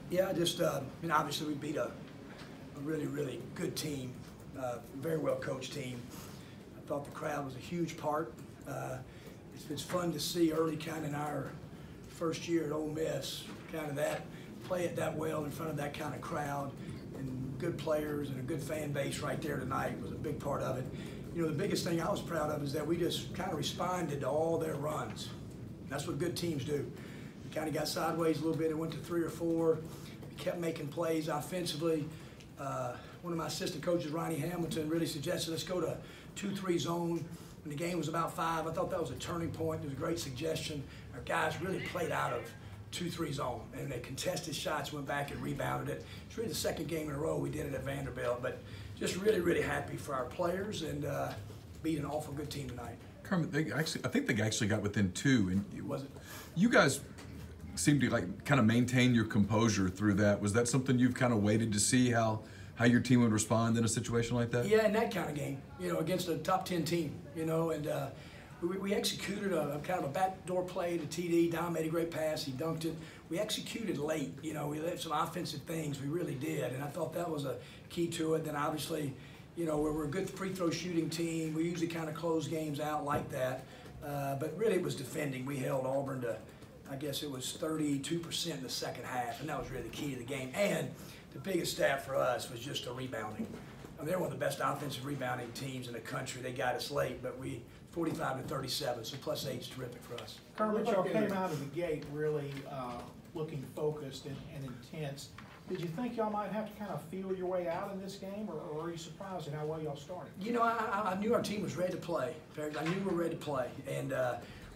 Yeah, just obviously we beat a really, really good team, very well coached team. I thought the crowd was a huge part. It's fun to see early kind of in our first year at Ole Miss, kind of that, play it that well in front of that kind of crowd and good players and a good fan base right there tonight was a big part of it. You know, the biggest thing I was proud of is that we just kind of responded to all their runs. That's what good teams do. We kind of got sideways a little bit and went to 3 or 4. We kept making plays offensively. One of my assistant coaches, Ronnie Hamilton, really suggested let's go to 2-3 zone. When the game was about 5, I thought that was a turning point. It was a great suggestion. Our guys really played out of 2-3 zone, and they contested shots, went back and rebounded it. It's really the second game in a row we did it at Vanderbilt, but just really, really happy for our players and beat an awful good team tonight. Kermit, I think they actually got within 2, and Was it? You guys seem to kind of maintain your composure through that. Was that something you've kind of waited to see how your team would respond in a situation like that? Yeah, in that kind of game, against a top 10 team, and we executed a kind of a backdoor play to TD. Dom made a great pass. He dunked it. We executed late. We did some offensive things. We really did, and I thought that was a key to it. Then obviously, we're a good free throw shooting team. We usually kind of close games out like that, but really it was defending. We held Auburn to, I guess it was 32% in the second half, and that was really the key to the game. And the biggest stat for us was just the rebounding. I mean, they're one of the best offensive rebounding teams in the country. They got us late, but we 45 to 37, so +8 is terrific for us. Kermit, y'all came out of the gate really looking focused and intense. Did you think y'all might have to kind of feel your way out in this game, or were you surprised at how well y'all started? I knew our team was ready to play. I knew we were ready to play, and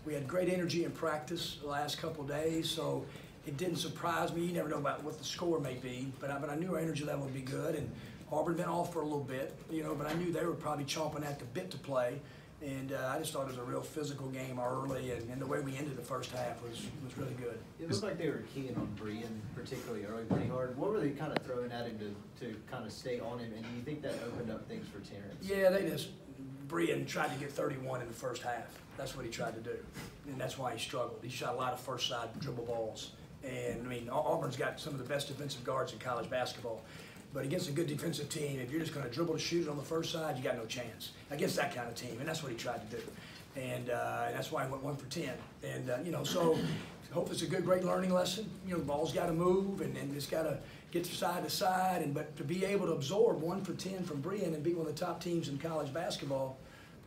we had great energy in practice the last couple of days, so it didn't surprise me. You never know about what the score may be, but I knew our energy level would be good, and Auburn been off for a little bit, but I knew they were probably chomping at the bit to play. And I just thought it was a real physical game early, and the way we ended the first half was really good. It looked like they were keying on Brian, particularly early, pretty hard. What were they kind of throwing at him to kind of stay on him, and do you think that opened up things for Terrence? Yeah, Brian tried to get 31 in the first half. That's what he tried to do, and that's why he struggled. He shot a lot of first side dribble balls, and I mean, Auburn's got some of the best defensive guards in college basketball. But against a good defensive team, if you're just going to dribble to shoot it on the first side, you got no chance against that kind of team, and that's what he tried to do. And that's why he went 1 for 10. And, so hope it's a great learning lesson. The ball's got to move, and it's got to get from side to side. But to be able to absorb 1 for 10 from Brian and be one of the top teams in college basketball,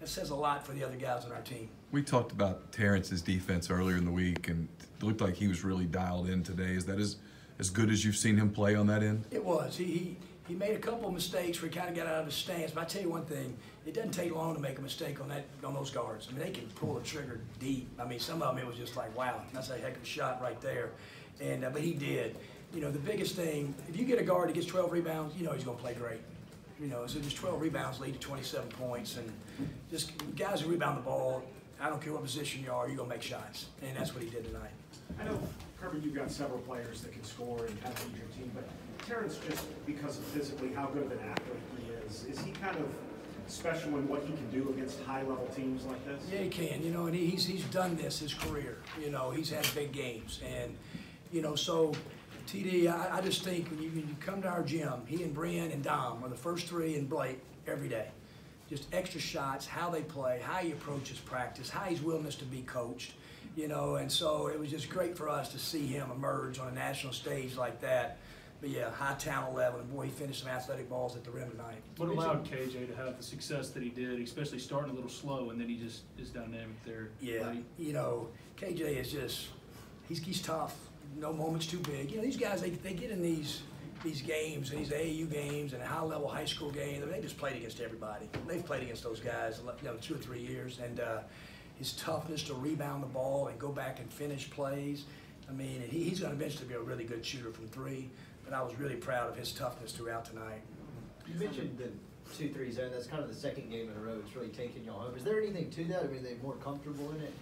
that says a lot for the other guys on our team. We talked about Terrence's defense earlier in the week, and it looked like he was really dialed in today. Is that as good as you've seen him play on that end? It was. He made a couple of mistakes where he kind of got out of his stance. But I tell you one thing, it doesn't take long to make a mistake on those guards. I mean, they can pull the trigger deep. I mean, some of them it was just like, wow, that's a heck of a shot right there. And but he did. The biggest thing, if you get a guard that gets 12 rebounds, he's going to play great. So just 12 rebounds lead to 27 points, and just guys who rebound the ball, I don't care what position you are, you're going to make shots. And that's what he did tonight. I know, Kermit, you've got several players that can score and kind of lead your team, but Terrence, just because of physically how good of an athlete he is he kind of special in what he can do against high-level teams like this? Yeah, he can, and he's done this his career. He's had big games. And, so TD, I just think when you come to our gym, he and Brian and Dom are the first 3 and Blake every day. Just extra shots, how they play, how he approaches practice, how his willingness to be coached. And so it was just great for us to see him emerge on a national stage like that. But yeah, high talent level, and boy, he finished some athletic balls at the rim tonight. What allowed KJ to have the success that he did, especially starting a little slow, and then he just is dynamic there? Yeah, KJ is just, he's tough. No moment's too big. These guys, they get in these games, and these AAU games, and high-level high school games. I mean, they just played against everybody. They've played against those guys, 2 or 3 years, and his toughness to rebound the ball and go back and finish plays. I mean, he's going to eventually be a really good shooter from 3, but I was really proud of his toughness throughout tonight. You mentioned the 2-3 zone. That's kind of the second game in a row. It's really taking y'all home. Is there anything to that? I mean, are they more comfortable in it?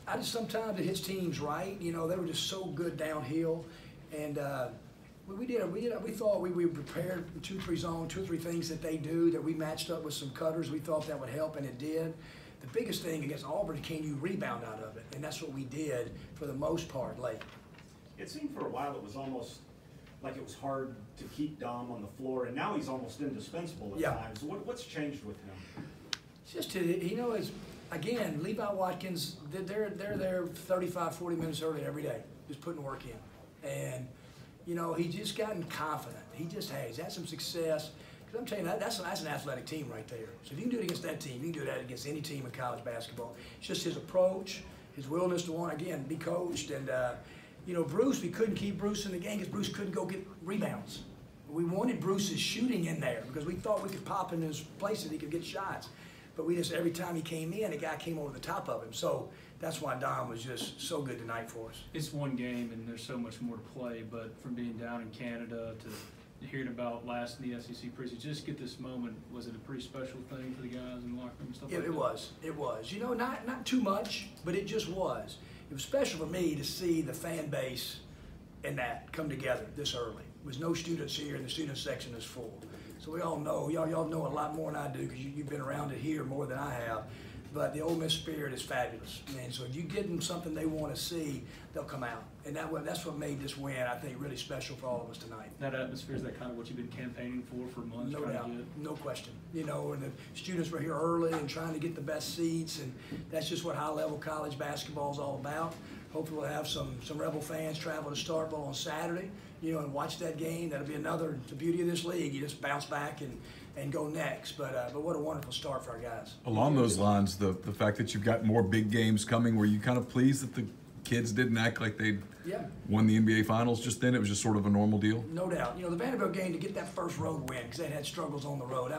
I just sometimes it hits teams right. They were just so good downhill, and we thought we were prepared for 2-3 zone, 2 or 3 things that they do that we matched up with some cutters. We thought that would help, and it did. The biggest thing against Auburn, can you rebound out of it? And that's what we did for the most part late. It seemed for a while it was almost like it was hard to keep Dom on the floor, and now he's almost indispensable at Yeah. times. What's changed with him? It's just, again, Levi Watkins, they're there 35, 40 minutes early every day, just putting work in. And, he's just gotten confident. He just has. He's had some success. Because I'm telling you, that's an athletic team right there. So if you can do it against that team, you can do that against any team in college basketball. It's just his approach, his willingness to want, again, be coached. And, Bruce, we couldn't keep Bruce in the game because Bruce couldn't go get rebounds. We wanted Bruce's shooting in there because we thought we could pop in his places, he could get shots. But we just, every time he came in, a guy came over the top of him. So that's why Dom was just so good tonight for us. It's one game and there's so much more to play, but from being down in Canada to hearing about last in the SEC preseason, just get this moment, was it a pretty special thing for the guys in the locker room and stuff like that? It was. Not too much, but it just was. It was special for me to see the fan base and that come together this early. There was no students here and the student section is full. So we all know, y'all know a lot more than I do because you've been around it here more than I have. But the Ole Miss spirit is fabulous. And so if you give them something they want to see, they'll come out. And that's what made this win, I think, really special for all of us tonight. That atmosphere, is that kind of what you've been campaigning for months? No doubt, no question. And the students were here early and trying to get the best seats, and that's just what high-level college basketball is all about. Hopefully we'll have some Rebel fans travel to Starkville on Saturday, and watch that game. That'll be the beauty of this league. You just bounce back and go next. But what a wonderful start for our guys. Along those lines, the fact that you've got more big games coming, were you kind of pleased that the kids didn't act like they'd won the NBA Finals just then? It was just sort of a normal deal? No doubt. The Vanderbilt game, to get that first road win, because they had struggles on the road,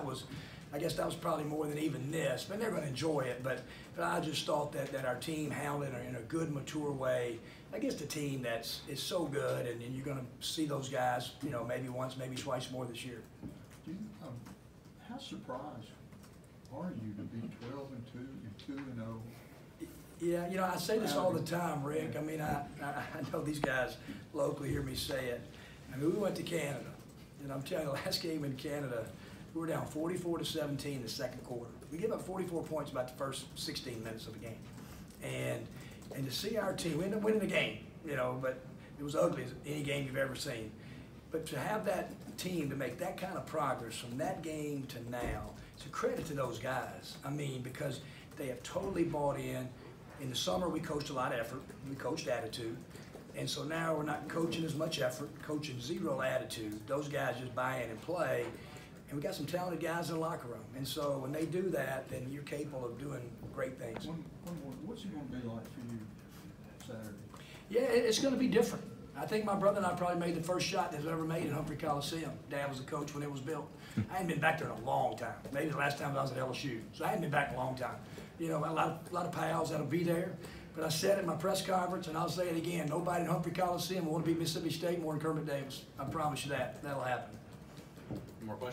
I guess that was probably more than even this. But they're going to enjoy it. But I just thought that our team handled it in a good, mature way against a team is so good, and you're going to see those guys, maybe once, maybe twice more this year. How surprised are you to be 12-2 and 2-0? Yeah, I say this all the time, Rick. I mean, I know these guys locally hear me say it. I mean, we went to Canada, and I'm telling you, the last game in Canada, we were down 44-17 in the second quarter. We gave up 44 points about the first 16 minutes of the game. And to see our team, we ended up winning the game, but it was ugly as any game you've ever seen. But to have that team to make that kind of progress from that game to now, it's a credit to those guys. I mean, because they have totally bought in. In the summer, we coached a lot of effort. We coached attitude. And so now we're not coaching as much effort, coaching zero attitude. Those guys just buy in and play. And we got some talented guys in the locker room. And so when they do that, then you're capable of doing great things. One more. What's it going to be like for you Saturday? Yeah, it's going to be different. I think my brother and I probably made the first shot that was ever made at Humphrey Coliseum. Dad was the coach when it was built. I hadn't been back there in a long time. Maybe the last time I was at LSU. So I hadn't been back in a long time. A lot of pals that'll be there. But I said it in my press conference, and I'll say it again, nobody at Humphrey Coliseum will want to beat Mississippi State more than Kermit Davis. I promise you that. That'll happen. More questions?